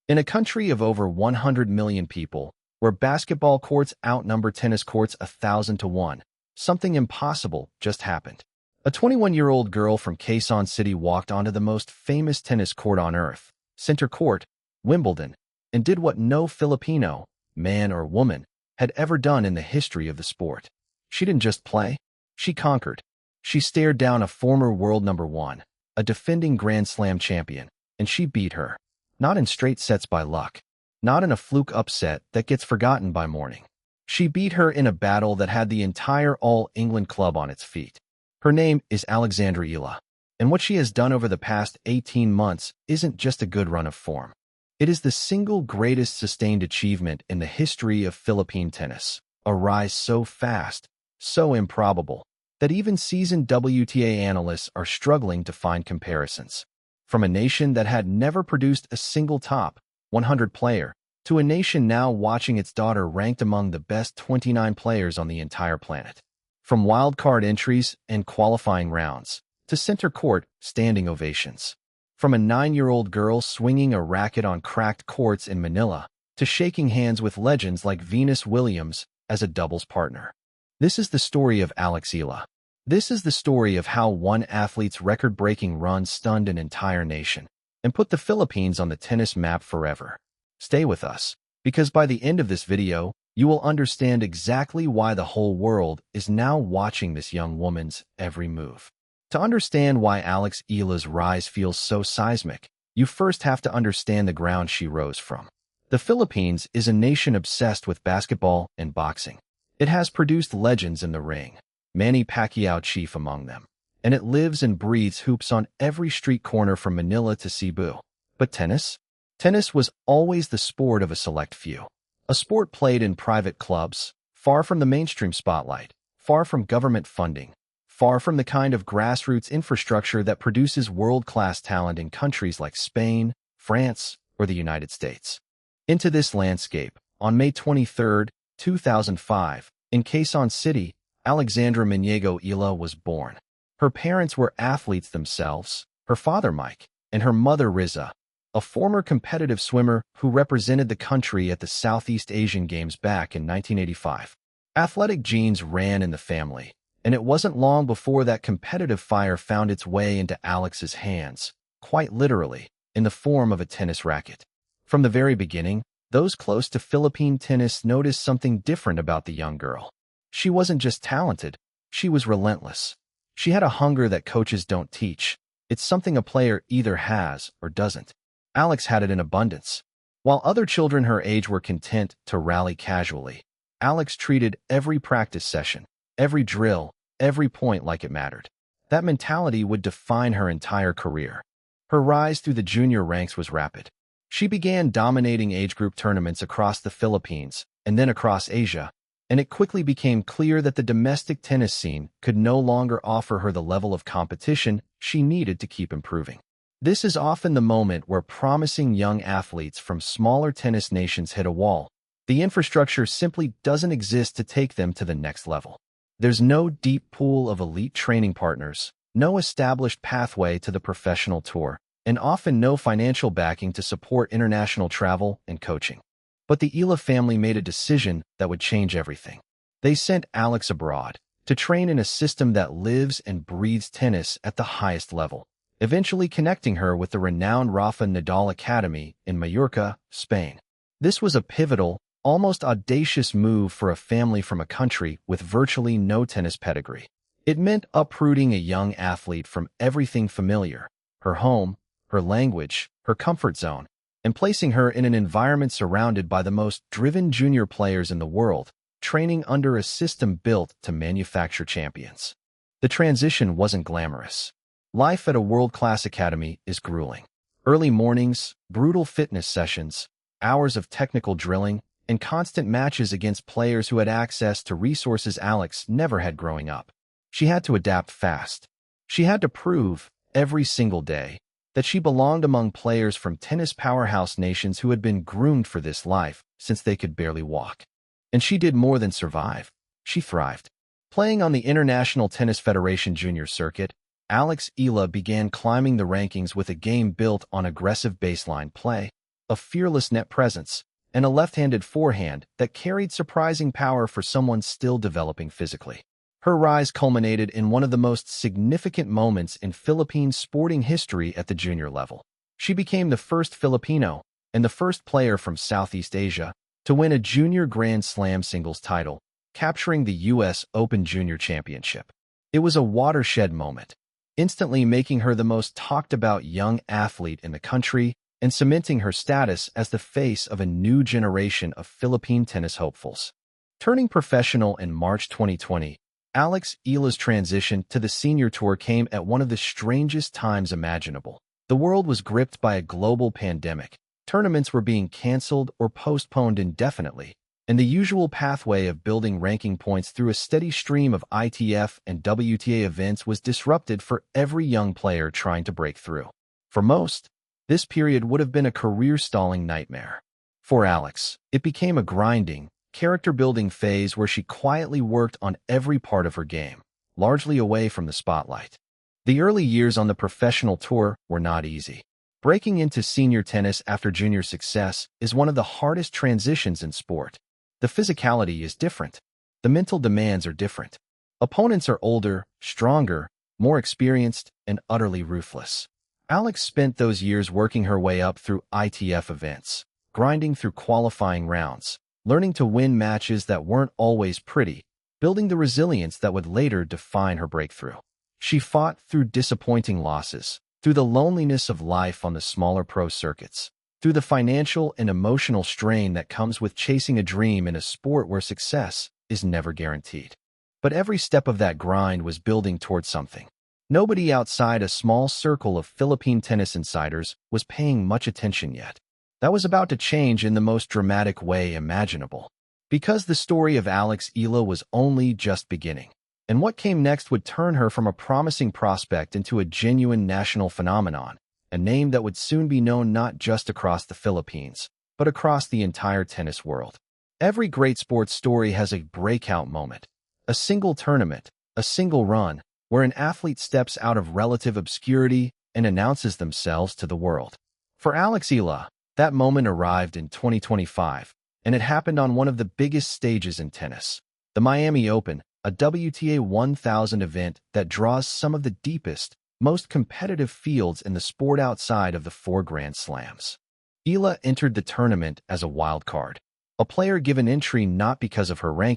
In a country of over 100 million people, where basketball courts outnumber tennis courts 1,000 to 1, something impossible just happened. A 21-year-old girl from Quezon City walked onto the most famous tennis court on earth, Center Court, Wimbledon, and did what no Filipino, man or woman, had ever done in the history of the sport. She didn't just play, she conquered. She stared down a former world number one, a defending Grand Slam champion, and she beat her. Not in straight sets by luck, not in a fluke upset that gets forgotten by morning. She beat her in a battle that had the entire All England club on its feet. Her name is Alex Eala, and what she has done over the past 18 months isn't just a good run of form. It is the single greatest sustained achievement in the history of Philippine tennis, a rise so fast, so improbable, that even seasoned WTA analysts are struggling to find comparisons. From a nation that had never produced a single top 100 player, to a nation now watching its daughter ranked among the best 29 players on the entire planet. From wildcard entries and qualifying rounds, to center court standing ovations. From a 9-year-old girl swinging a racket on cracked courts in Manila, to shaking hands with legends like Venus Williams as a doubles partner. This is the story of Alex Eala. This is the story of how one athlete's record-breaking run stunned an entire nation and put the Philippines on the tennis map forever. Stay with us, because by the end of this video, you will understand exactly why the whole world is now watching this young woman's every move. To understand why Alex Eala's rise feels so seismic, you first have to understand the ground she rose from. The Philippines is a nation obsessed with basketball and boxing. It has produced legends in the ring, Manny Pacquiao chief among them, and it lives and breathes hoops on every street corner from Manila to Cebu. But tennis? Tennis was always the sport of a select few. A sport played in private clubs, far from the mainstream spotlight, far from government funding, far from the kind of grassroots infrastructure that produces world-class talent in countries like Spain, France, or the United States. Into this landscape, on May 23, 2005, in Quezon City, Alexandra Maniego Eala was born. Her parents were athletes themselves, her father Mike, and her mother Riza, a former competitive swimmer who represented the country at the Southeast Asian Games back in 1985. Athletic genes ran in the family, and it wasn't long before that competitive fire found its way into Alex's hands, quite literally, in the form of a tennis racket. From the very beginning, those close to Philippine tennis noticed something different about the young girl. She wasn't just talented, she was relentless. She had a hunger that coaches don't teach. It's something a player either has or doesn't. Alex had it in abundance. While other children her age were content to rally casually, Alex treated every practice session, every drill, every point like it mattered. That mentality would define her entire career. Her rise through the junior ranks was rapid. She began dominating age group tournaments across the Philippines and then across Asia, and it quickly became clear that the domestic tennis scene could no longer offer her the level of competition she needed to keep improving. This is often the moment where promising young athletes from smaller tennis nations hit a wall. The infrastructure simply doesn't exist to take them to the next level. There's no deep pool of elite training partners, no established pathway to the professional tour, and often no financial backing to support international travel and coaching. But the Eala family made a decision that would change everything. They sent Alex abroad to train in a system that lives and breathes tennis at the highest level, eventually connecting her with the renowned Rafa Nadal Academy in Mallorca, Spain. This was a pivotal, almost audacious move for a family from a country with virtually no tennis pedigree. It meant uprooting a young athlete from everything familiar, her home, her language, her comfort zone, and placing her in an environment surrounded by the most driven junior players in the world, training under a system built to manufacture champions. The transition wasn't glamorous. Life at a world-class academy is grueling. Early mornings, brutal fitness sessions, hours of technical drilling, and constant matches against players who had access to resources Alex never had growing up. She had to adapt fast. She had to prove, every single day, that she belonged among players from tennis powerhouse nations who had been groomed for this life since they could barely walk. And she did more than survive. She thrived. Playing on the International Tennis Federation junior circuit, Alex Eala began climbing the rankings with a game built on aggressive baseline play, a fearless net presence, and a left-handed forehand that carried surprising power for someone still developing physically. Her rise culminated in one of the most significant moments in Philippine sporting history at the junior level. She became the first Filipino and the first player from Southeast Asia to win a junior Grand Slam singles title, capturing the U.S. Open Junior Championship. It was a watershed moment, instantly making her the most talked-about young athlete in the country and cementing her status as the face of a new generation of Philippine tennis hopefuls. Turning professional in March 2020, Alex Eala's transition to the senior tour came at one of the strangest times imaginable. The world was gripped by a global pandemic. Tournaments were being canceled or postponed indefinitely, and the usual pathway of building ranking points through a steady stream of ITF and WTA events was disrupted for every young player trying to break through. For most, this period would have been a career-stalling nightmare. For Alex, it became a grinding, character-building phase where she quietly worked on every part of her game, largely away from the spotlight. The early years on the professional tour were not easy. Breaking into senior tennis after junior success is one of the hardest transitions in sport. The physicality is different. The mental demands are different. Opponents are older, stronger, more experienced, and utterly ruthless. Alex spent those years working her way up through ITF events, grinding through qualifying rounds, learning to win matches that weren't always pretty, building the resilience that would later define her breakthrough. She fought through disappointing losses, through the loneliness of life on the smaller pro circuits, through the financial and emotional strain that comes with chasing a dream in a sport where success is never guaranteed. But every step of that grind was building towards something. Nobody outside a small circle of Philippine tennis insiders was paying much attention yet. That was about to change in the most dramatic way imaginable, because the story of Alex Eala was only just beginning, and what came next would turn her from a promising prospect into a genuine national phenomenon, a name that would soon be known not just across the Philippines, but across the entire tennis world. Every great sports story has a breakout moment, a single tournament, a single run, where an athlete steps out of relative obscurity and announces themselves to the world. For Alex Eala, that moment arrived in 2025, and it happened on one of the biggest stages in tennis, the Miami Open, a WTA 1000 event that draws some of the deepest, most competitive fields in the sport outside of the 4 Grand Slams. Eala entered the tournament as a wild card, a player given entry not because of her ranking,